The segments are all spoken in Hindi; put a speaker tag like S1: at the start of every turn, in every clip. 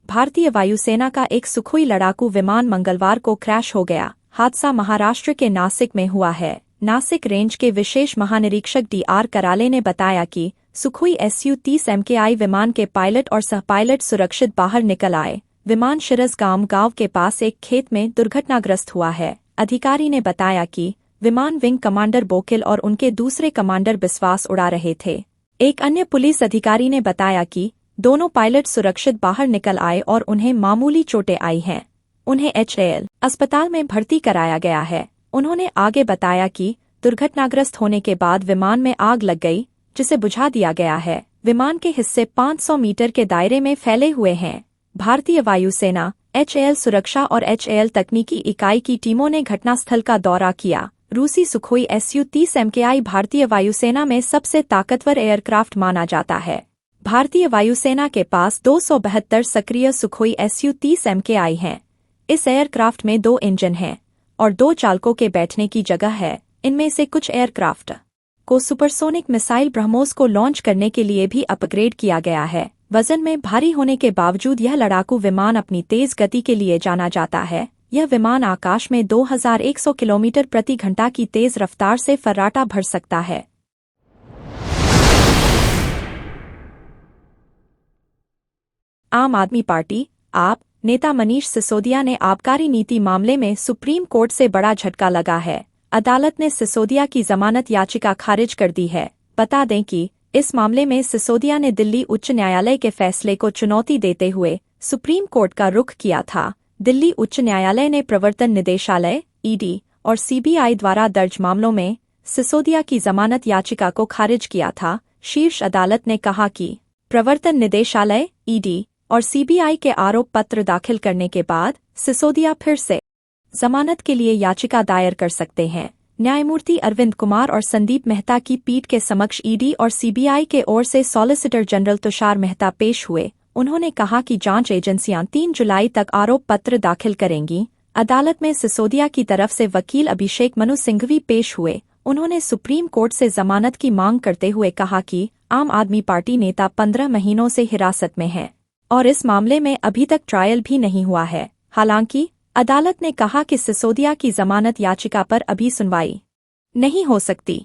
S1: भारतीय वायुसेना का एक सुखोई लड़ाकू विमान मंगलवार को क्रैश हो गया। हादसा महाराष्ट्र के नासिक में हुआ है। नासिक रेंज के विशेष महानिरीक्षक डी.आर. कराले ने बताया कि सुखोई Su-30 MKI विमान के पायलट और सह पायलट सुरक्षित बाहर निकल आए। विमान शिरसगाम गांव के पास एक खेत में दुर्घटनाग्रस्त हुआ है। अधिकारी ने बताया कि विमान विंग कमांडर बोकिल और उनके दूसरे कमांडर बिस्वास उड़ा रहे थे। एक अन्य पुलिस अधिकारी ने बताया कि दोनों पायलट सुरक्षित बाहर निकल आए और उन्हें मामूली चोटें आई हैं। उन्हें HAL अस्पताल में भर्ती कराया गया है। उन्होंने आगे बताया कि दुर्घटनाग्रस्त होने के बाद विमान में आग लग गई, जिसे बुझा दिया गया है। विमान के हिस्से 500 मीटर के दायरे में फैले हुए हैं। भारतीय वायुसेना, HAL सुरक्षा और HAL तकनीकी इकाई की टीमों ने घटनास्थल का दौरा किया। रूसी सुखोई Su-30 MKI भारतीय वायुसेना में सबसे ताकतवर एयरक्राफ्ट माना जाता है। भारतीय वायुसेना के पास 272 सक्रिय सुखोई Su-30 MKI हैं। इस एयरक्राफ्ट में 2 इंजन हैं और 2 चालकों के बैठने की जगह है। इनमें से कुछ एयरक्राफ्ट को सुपरसोनिक मिसाइल ब्रह्मोस को लॉन्च करने के लिए भी अपग्रेड किया गया है। वजन में भारी होने के बावजूद यह लड़ाकू विमान अपनी तेज गति के लिए जाना जाता है। यह विमान आकाश में 2100 किलोमीटर प्रति घंटा की तेज रफ्तार से फर्राटा भर सकता है। आम आदमी पार्टी (आप) नेता मनीष सिसोदिया ने आबकारी नीति मामले में सुप्रीम कोर्ट से बड़ा झटका लगा है। अदालत ने सिसोदिया की जमानत याचिका खारिज कर दी है। बता दें कि इस मामले में सिसोदिया ने दिल्ली उच्च न्यायालय के फैसले को चुनौती देते हुए सुप्रीम कोर्ट का रुख किया था। दिल्ली उच्च न्यायालय ने प्रवर्तन निदेशालय (ED) और CBI द्वारा दर्ज मामलों में सिसोदिया की जमानत याचिका को खारिज किया था। शीर्ष अदालत ने कहा कि प्रवर्तन निदेशालय (ED) और CBI के आरोप पत्र दाखिल करने के बाद सिसोदिया फिर से जमानत के लिए याचिका दायर कर सकते हैं। न्यायमूर्ति अरविंद कुमार और संदीप मेहता की पीठ के समक्ष ED और CBI के ओर से सॉलिसिटर जनरल तुषार मेहता पेश हुए। उन्होंने कहा कि जांच एजेंसियां 3 जुलाई तक आरोप पत्र दाखिल करेंगी। अदालत में सिसोदिया की तरफ से वकील अभिषेक मनु सिंघवी पेश हुए। उन्होंने सुप्रीम कोर्ट से जमानत की मांग करते हुए कहा कि आम आदमी पार्टी नेता 15 महीनों से हिरासत में है और इस मामले में अभी तक ट्रायल भी नहीं हुआ है। हालांकि अदालत ने कहा कि सिसोदिया की जमानत याचिका पर अभी सुनवाई नहीं हो सकती।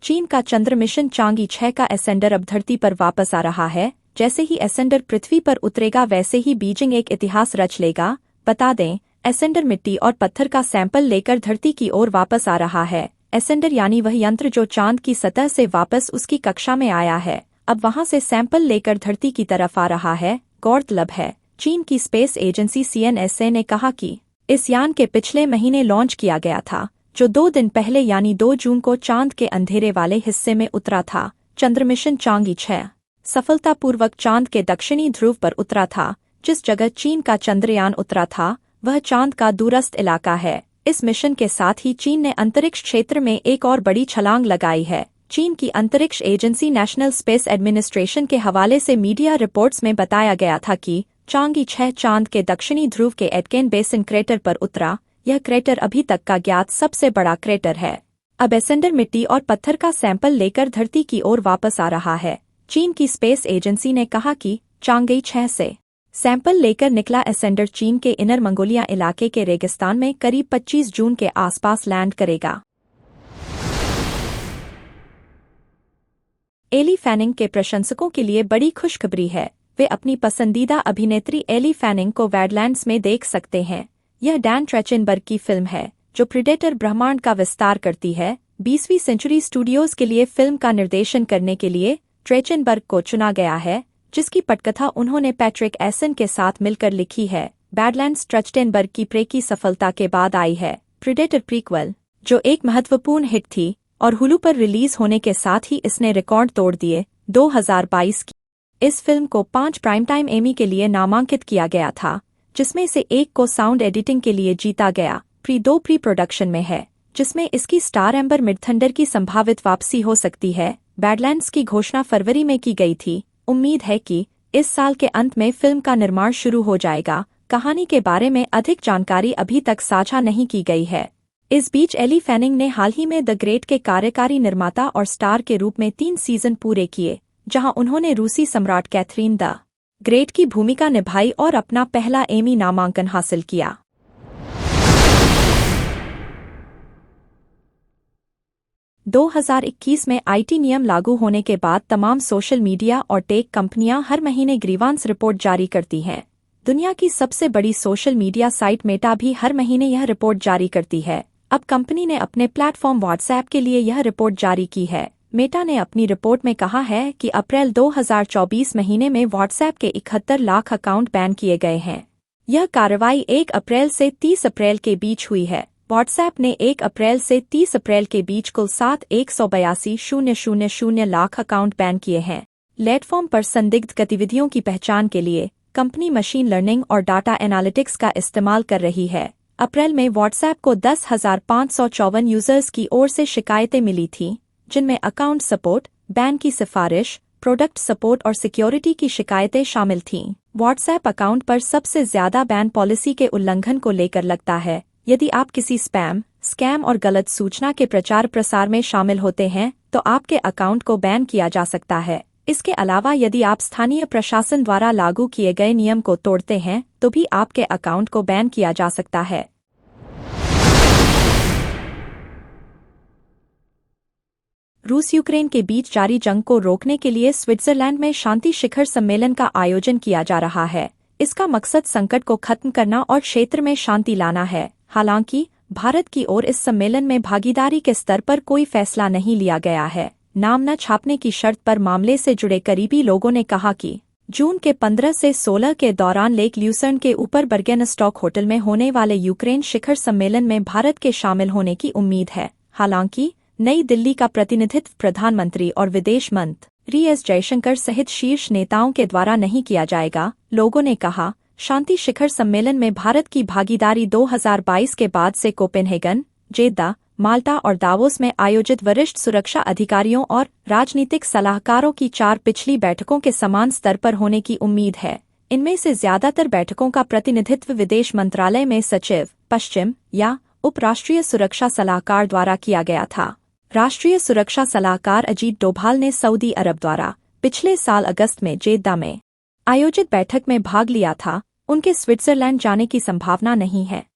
S1: चीन का चंद्र मिशन चांगी 6 का एसेंडर अब धरती पर वापस आ रहा है। जैसे ही एसेंडर पृथ्वी पर उतरेगा वैसे ही बीजिंग एक इतिहास रच लेगा। बता दें, एसेंडर मिट्टी और पत्थर का सैंपल लेकर धरती की ओर वापस आ रहा है। एसेंडर यानी वह यंत्र जो चांद की सतह से वापस उसकी कक्षा में आया है, अब वहां से सैंपल लेकर धरती की तरफ आ रहा है। गौरतलब है, चीन की स्पेस एजेंसी CNSA ने कहा कि इस यान के पिछले महीने लॉन्च किया गया था, जो 2 दिन पहले यानी 2 जून को चांद के अंधेरे वाले हिस्से में उतरा था। चंद्र मिशन चांगी 6 सफलतापूर्वक चांद के दक्षिणी ध्रुव पर उतरा था। जिस जगह चीन का चंद्रयान उतरा था वह चांद का दूरस्थ इलाका है। इस मिशन के साथ ही चीन ने अंतरिक्ष क्षेत्र में एक और बड़ी छलांग लगाई है। चीन की अंतरिक्ष एजेंसी नेशनल स्पेस एडमिनिस्ट्रेशन के हवाले से मीडिया रिपोर्ट्स में बताया गया था कि चांगी 6 चांद के दक्षिणी ध्रुव के एटकेन बेसिन क्रेटर पर उतरा। यह क्रेटर अभी तक का ज्ञात सबसे बड़ा क्रेटर है। अब एसेंडर मिट्टी और पत्थर का सैंपल लेकर धरती की ओर वापस आ रहा है। चीन की स्पेस एजेंसी ने कहा कि चांगी 6 से सैंपल लेकर निकला एसेंडर चीन के इनर मंगोलिया इलाके के रेगिस्तान में करीब 25 जून के आसपास लैंड करेगा। एली फैनिंग के प्रशंसकों के लिए बड़ी खुशखबरी है। वे अपनी पसंदीदा अभिनेत्री एली फैनिंग को बैडलैंड्स में देख सकते हैं। यह डैन ट्रेचिनबर्ग की फिल्म है जो प्रीडेटर ब्रह्मांड का विस्तार करती है। 20वीं सेंचुरी स्टूडियोज के लिए फिल्म का निर्देशन करने के लिए ट्रेचिनबर्ग को चुना गया है, जिसकी पटकथा उन्होंने पैट्रिक एसन के साथ मिलकर लिखी है। बैडलैंड्स ट्रेचिनबर्ग की प्रे की सफलता के बाद आई है। प्रीडेटर प्रीक्वल, जो एक महत्वपूर्ण हिट थी और हुलू पर रिलीज होने के साथ ही इसने रिकॉर्ड तोड़ दिए। 2022 की इस फिल्म को 5 प्राइम टाइम एमी के लिए नामांकित किया गया था, जिसमें से एक को साउंड एडिटिंग के लिए जीता गया। प्री प्रोडक्शन में है, जिसमें इसकी स्टार एम्बर मिडथंडर की संभावित वापसी हो सकती है। बैडलैंड्स की घोषणा फरवरी में की गई थी। उम्मीद है कि इस साल के अंत में फिल्म का निर्माण शुरू हो जाएगा। कहानी के बारे में अधिक जानकारी अभी तक साझा नहीं की गई है। इस बीच एली फैनिंग ने हाल ही में द ग्रेट के कार्यकारी निर्माता और स्टार के रूप में 3 सीजन पूरे किए, जहां उन्होंने रूसी सम्राट कैथरीन द ग्रेट की भूमिका निभाई और अपना पहला एमी नामांकन हासिल किया। – 2021 में आईटी नियम लागू होने के बाद तमाम सोशल मीडिया और टेक कंपनियां हर महीने ग्रीवांस रिपोर्ट जारी करती हैं। दुनिया की सबसे बड़ी सोशल मीडिया साइट मेटा भी हर महीने यह रिपोर्ट जारी करती है। अब कंपनी ने अपने प्लेटफॉर्म व्हाट्सएप के लिए यह रिपोर्ट जारी की है। मेटा ने अपनी रिपोर्ट में कहा है कि अप्रैल 2024 महीने में व्हाट्सएप के 71 लाख अकाउंट बैन किए गए हैं। यह कार्रवाई 1 अप्रैल से 30 अप्रैल के बीच हुई है। व्हाट्सएप ने 1 अप्रैल से 30 अप्रैल के बीच कुल 7,182,000 लाख अकाउंट बैन किए हैं। प्लेटफॉर्म पर संदिग्ध गतिविधियों की पहचान के लिए कंपनी मशीन लर्निंग और डाटा एनालिटिक्स का इस्तेमाल कर रही है। अप्रैल में व्हाट्सएप को 10,554 यूजर्स की ओर से शिकायतें मिली थीं, जिनमें अकाउंट सपोर्ट, बैन की सिफारिश, प्रोडक्ट सपोर्ट और सिक्योरिटी की शिकायतें शामिल थीं। व्हाट्सएप अकाउंट पर सबसे ज्यादा बैन पॉलिसी के उल्लंघन को लेकर लगता है। यदि आप किसी स्पैम, स्कैम और गलत सूचना के प्रचार प्रसार में शामिल होते हैं तो आपके अकाउंट को बैन किया जा सकता है। इसके अलावा यदि आप स्थानीय प्रशासन द्वारा लागू किए गए नियम को तोड़ते हैं तो भी आपके अकाउंट को बैन किया जा सकता है। रूस यूक्रेन के बीच जारी जंग को रोकने के लिए स्विट्जरलैंड में शांति शिखर सम्मेलन का आयोजन किया जा रहा है। इसका मकसद संकट को खत्म करना और क्षेत्र में शांति लाना है। हालांकि भारत की ओर इस सम्मेलन में भागीदारी के स्तर पर कोई फैसला नहीं लिया गया है। नाम न छापने की शर्त पर मामले से जुड़े करीबी लोगों ने कहा कि जून के 15 से 16 के दौरान लेक ल्यूसर्न के ऊपर बर्गेनस्टॉक होटल में होने वाले यूक्रेन शिखर सम्मेलन में भारत के शामिल होने की उम्मीद है। हालांकि नई दिल्ली का प्रतिनिधित्व प्रधानमंत्री और विदेश मंत्री एस जयशंकर सहित शीर्ष नेताओं के द्वारा नहीं किया जाएगा। लोगों ने कहा, शांति शिखर सम्मेलन में भारत की भागीदारी 2022 के बाद से कोपेनहेगन, जेद्दा, माल्टा और दावोस में आयोजित वरिष्ठ सुरक्षा अधिकारियों और राजनीतिक सलाहकारों की 4 पिछली बैठकों के समान स्तर पर होने की उम्मीद है। इनमें से ज्यादातर बैठकों का प्रतिनिधित्व विदेश मंत्रालय में सचिव, पश्चिम या उप राष्ट्रीय सुरक्षा सलाहकार द्वारा किया गया था। राष्ट्रीय सुरक्षा सलाहकार अजीत डोभाल ने सऊदी अरब द्वारा पिछले साल अगस्त में जेद्दा में आयोजित बैठक में भाग लिया था। उनके स्विट्जरलैंड जाने की संभावना नहीं है।